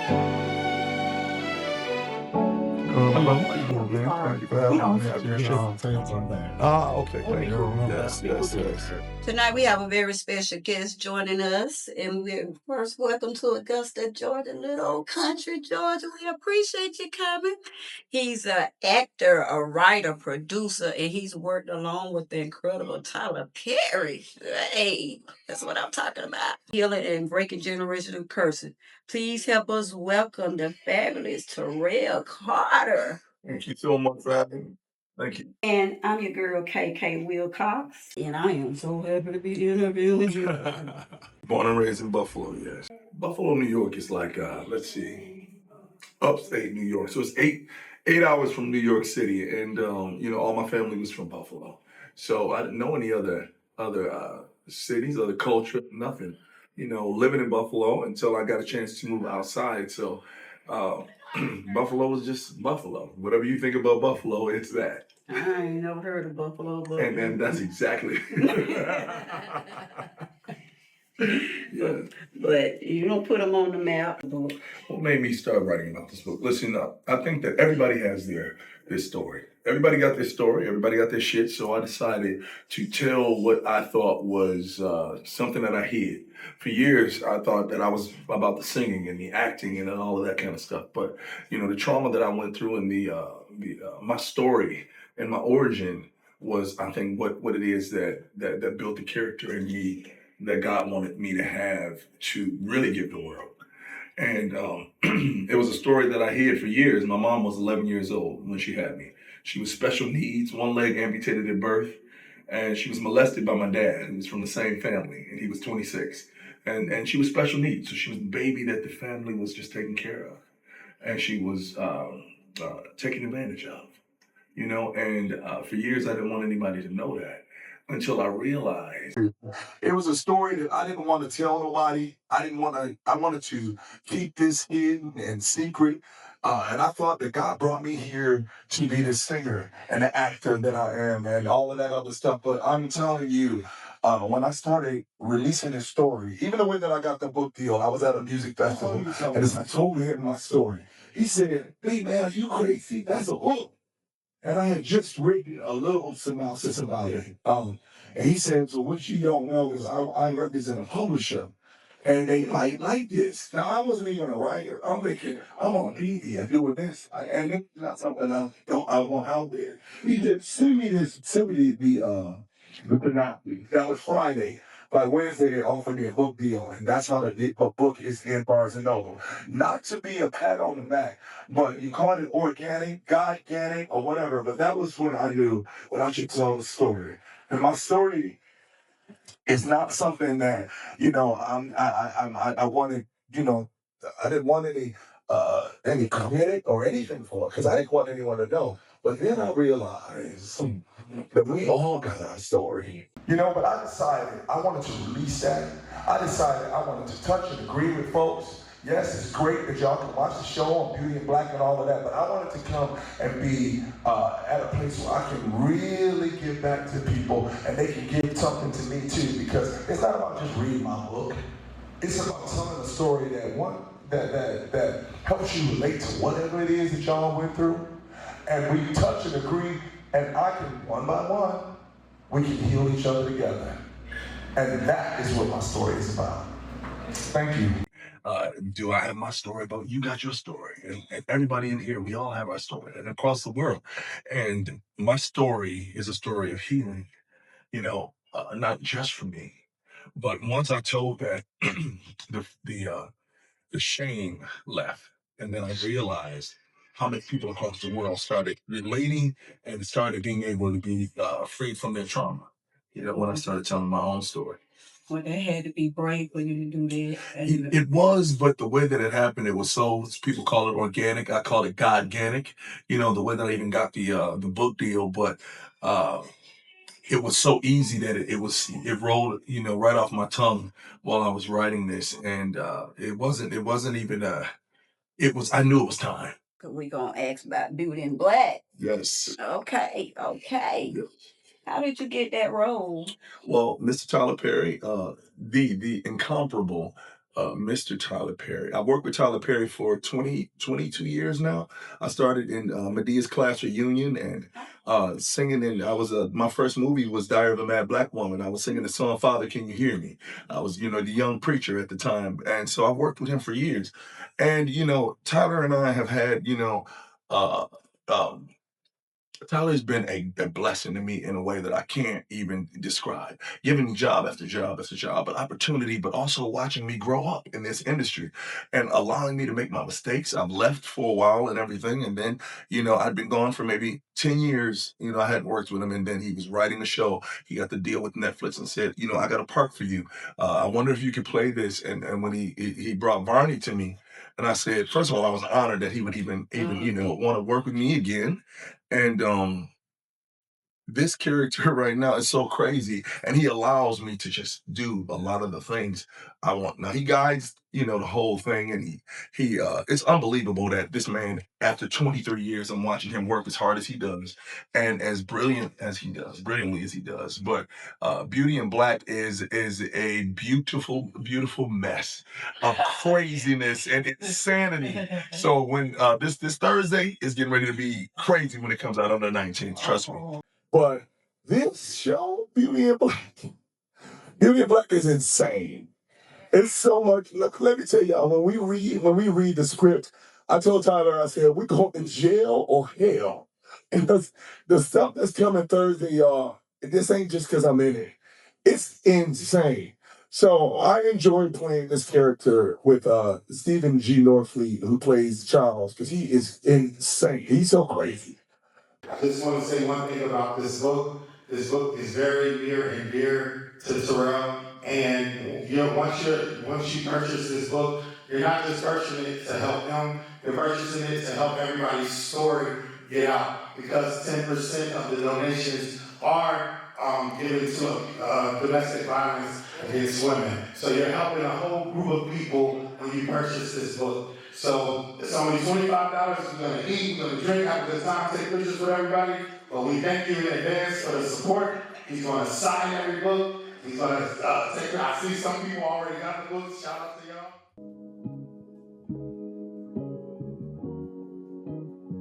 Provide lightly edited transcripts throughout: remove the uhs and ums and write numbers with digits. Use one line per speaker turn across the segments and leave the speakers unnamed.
Hello, how you doing, man? Thank you for having me. I appreciate it. Okay, thank you. Yes.
Tonight we have a very special guest joining us, and we're first welcome to Augusta, Georgia, little old country Georgia. We appreciate you coming. He's an actor, a writer, producer, and he's worked along with the incredible Tyler Perry. Hey, that's what I'm talking about. Healing and breaking generational curses. Please help us welcome the fabulous Terrell Carter.
Thank you so much for having me. Thank you.
And I'm your girl, KK Wilcox. And I am so happy to be interviewing you.
Born and raised in Buffalo, yes. Buffalo, New York is like, let's see, upstate New York. So it's eight hours from New York City, and all my family was from Buffalo. So I didn't know any other cities, other culture, nothing. Living in Buffalo until I got a chance to move outside. So Buffalo was just Buffalo. Whatever you think about Buffalo, it's that.
I ain't never heard of Buffalo, but
And that's exactly. Yeah.
But you don't put them on the map.
What made me start writing about this book? Listen up. I think that everybody has their story. Everybody got their story. Everybody got their shit. So I decided to tell what I thought was something that I hid. For years, I thought that I was about the singing and the acting and all of that kind of stuff. But the trauma that I went through and my story and my origin was, I think, what it is that built the character in me that God wanted me to have to really give the world. And it was a story that I hid for years. My mom was 11 years old when she had me. She was special needs, one leg amputated at birth, and she was molested by my dad, who was from the same family, and he was 26. And she was special needs, so she was the baby that the family was just taking care of. And she was taken advantage of, and for years I didn't want anybody to know that until I realized it was a story that I didn't want to tell nobody. I wanted to keep this hidden and secret. And I thought that God brought me here to be the singer and the actor that I am and all of that other stuff. But I'm telling you, when I started releasing this story, even the way that I got the book deal, I was at a music festival, and as I told him my story, he said, "Hey man, you crazy? That's a book." And I had just written a little synopsis about it. And he said, "So what you don't know is I represent a publisher. And they might like this." Now, I wasn't even a writer. I'm thinking, I'm on media doing this. And it's not something I want out there. He said, send me the synopsis. That was Friday. By Wednesday, they offered me a book deal, and that's how the book is in Barnes and Noble. Not to be a pat on the back, but you call it organic, Godganic, or whatever. But that was when I knew when I should tell the story. And my story is not something that I wanted. I didn't want any credit or anything for it because I didn't want anyone to know. But then I realized that we all got our story. But I decided I wanted to release that. I decided I wanted to touch and agree with folks. Yes, it's great that y'all can watch the show on Beauty and Black and all of that, but I wanted to come and be at a place where I can really give back to people and they can give something to me too, because it's not about just reading my book. It's about telling a story that helps you relate to whatever it is that y'all went through. And we touch and agree, and I can, one by one, we can heal each other together. And that is what my story is about. Thank you. Do I have my story about? You got your story, and everybody in here, we all have our story, and across the world. And my story is a story of healing, not just for me, but once I told that, the shame left, and then I realized how many people across the world started relating and started being able to be free from their trauma. When I started telling my own story.
Well, that had to be brave for you to do that.
It was, but the way that it happened, it was so, people call it organic. I call it Godganic. The way that I even got the book deal, but it was so easy that it rolled, right off my tongue while I was writing this, and it wasn't even I knew it was time.
We're going to ask about Beauty and Black.
Yes.
Okay.
Yes.
How did you get that role?
Well, Mr. Tyler Perry, the incomparable Mr. Tyler Perry. I've worked with Tyler Perry for 22 years now. I started in Medea's Class Reunion and singing in, my first movie was Diary of a Mad Black Woman. I was singing the song, Father, Can You Hear Me? I was, the young preacher at the time. And so I worked with him for years. And, Tyler and I have had, uh, um, Tyler's been a blessing to me in a way that I can't even describe. Giving me job after job after job, but opportunity, but also watching me grow up in this industry and allowing me to make my mistakes. I've left for a while and everything. And then, I'd been gone for maybe 10 years. I hadn't worked with him. And then he was writing a show. He got the deal with Netflix and said, I got a part for you. I wonder if you could play this. And when he brought Varney to me, and I said, first of all, I was honored that he would even want to work with me again. And this character right now is so crazy, and he allows me to just do a lot of the things I want. Now he guides, the whole thing, and it's unbelievable that this man, after 23 years, I'm watching him work as hard as he does, and as brilliant as he does, brilliantly as he does. But Beauty in Black is a beautiful, beautiful mess of craziness and insanity. So when this Thursday is getting ready to be crazy when it comes out on the 19th, trust me. But this show, Beauty in Black is insane. It's so much. Look, let me tell y'all, when we read the script, I told Tyler, I said, we're going to jail or hell. And the stuff that's coming Thursday, y'all, this ain't just because I'm in it. It's insane. So I enjoy playing this character with Stephen G. Norfleet, who plays Charles, because he is insane. He's so crazy. I just want to say one thing about this book. This book is very near and dear to Terrell. And once you purchase this book, you're not just purchasing it to help him, you're purchasing it to help everybody's story get out. Because 10% of the donations are given to domestic violence against women. So you're helping a whole group of people when you purchase this book. So it's only $25. We're going to eat, we're going to drink, have a good time, take pictures with everybody. But we thank you in advance for the support. He's going to sign every book. He's going to take. I see some people already got the books. Shout out to y'all.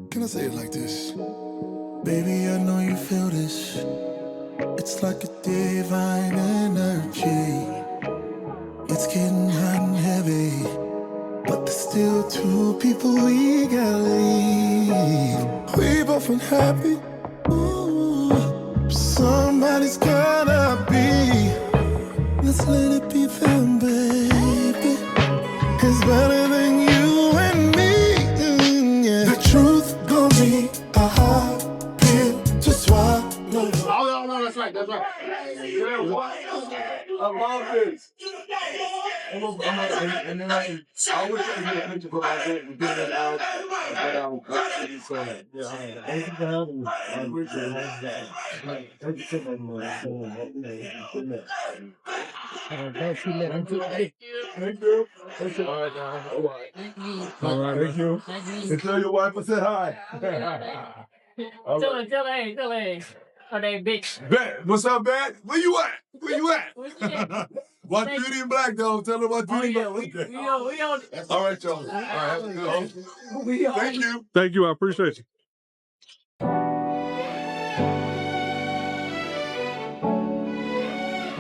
Can I say it like this? Baby, I know you feel this. It's like a divine energy. It's getting hot and heavy, but there's still two people we gotta leave. We both unhappy. Ooh, somebody's gotta be. Let's let it be them, baby. It's better than you and me. Yeah. The truth gon' be a hard pill to swallow.
Oh, no, that's right. I love this. And then I wish I could get a picture, but I didn't get it out. All right, thank you. And tell your wife I said hi.
Tell her. Oh, they bitch.
Bet. What's up, man? Where you at? Watch Beauty in Black, though. Tell her about Beauty in Black.
We on.
All right, y'all. All right, have a good one. Thank you.
Thank you. I appreciate you.